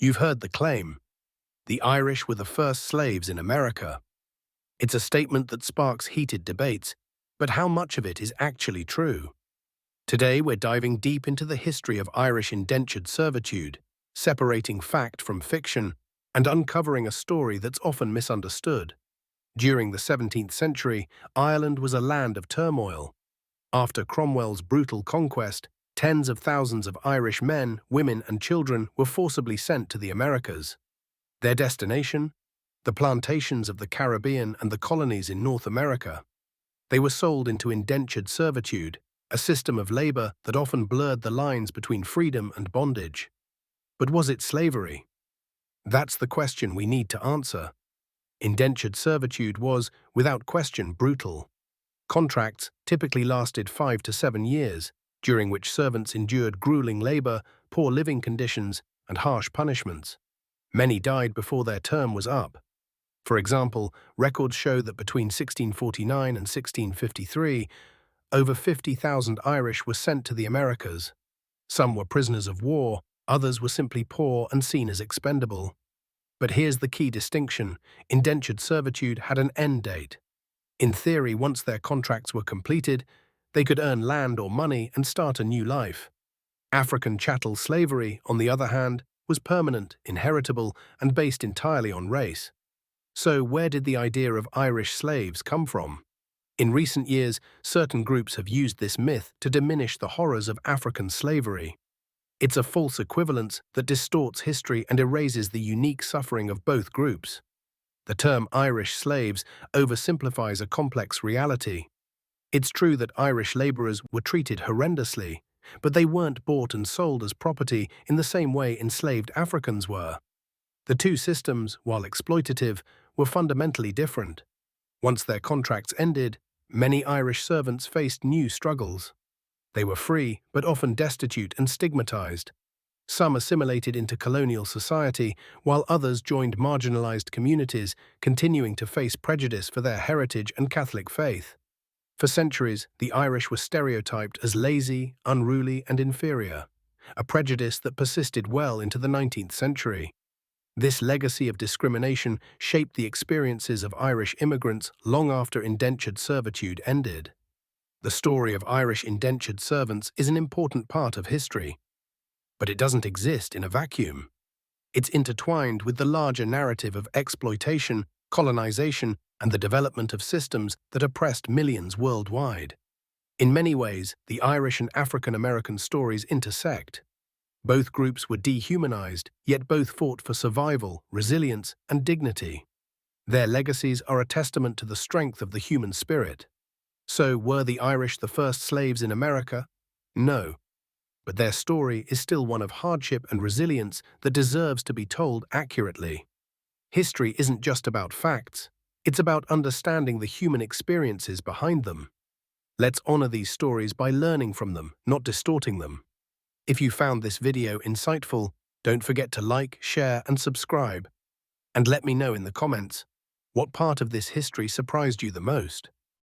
You've heard the claim, the Irish were the first slaves in America. It's a statement that sparks heated debates, but how much of it is actually true? Today we're diving deep into the history of Irish indentured servitude, separating fact from fiction and uncovering a story that's often misunderstood. During the 17th century, Ireland was a land of turmoil. After Cromwell's brutal conquest, tens of thousands of Irish men, women and children were forcibly sent to the Americas. Their destination? The plantations of the Caribbean and the colonies in North America. They were sold into indentured servitude, a system of labor that often blurred the lines between freedom and bondage. But was it slavery? That's the question we need to answer. Indentured servitude was, without question, brutal. Contracts typically lasted 5 to 7 years, during which servants endured grueling labor, poor living conditions, and harsh punishments. Many died before their term was up. For example, records show that between 1649 and 1653, over 50,000 Irish were sent to the Americas. Some were prisoners of war, others were simply poor and seen as expendable. But here's the key distinction: indentured servitude had an end date. In theory, once their contracts were completed, they could earn land or money and start a new life. African chattel slavery, on the other hand, was permanent, inheritable, and based entirely on race. So where did the idea of Irish slaves come from? In recent years, certain groups have used this myth to diminish the horrors of African slavery. It's a false equivalence that distorts history and erases the unique suffering of both groups. The term Irish slaves oversimplifies a complex reality. It's true that Irish laborers were treated horrendously, but they weren't bought and sold as property in the same way enslaved Africans were. The two systems, while exploitative, were fundamentally different. Once their contracts ended, many Irish servants faced new struggles. They were free, but often destitute and stigmatized. Some assimilated into colonial society, while others joined marginalized communities, continuing to face prejudice for their heritage and Catholic faith. For centuries, the Irish were stereotyped as lazy, unruly, and inferior, a prejudice that persisted well into the 19th century. This legacy of discrimination shaped the experiences of Irish immigrants long after indentured servitude ended. The story of Irish indentured servants is an important part of history. But it doesn't exist in a vacuum. It's intertwined with the larger narrative of exploitation, colonization, and the development of systems that oppressed millions worldwide. In many ways, the Irish and African American stories intersect. Both groups were dehumanized, yet both fought for survival, resilience, and dignity. Their legacies are a testament to the strength of the human spirit. So, were the Irish the first slaves in America? No. But their story is still one of hardship and resilience that deserves to be told accurately. History isn't just about facts, it's about understanding the human experiences behind them. Let's honor these stories by learning from them, not distorting them. If you found this video insightful, don't forget to like, share, and subscribe. And let me know in the comments, what part of this history surprised you the most?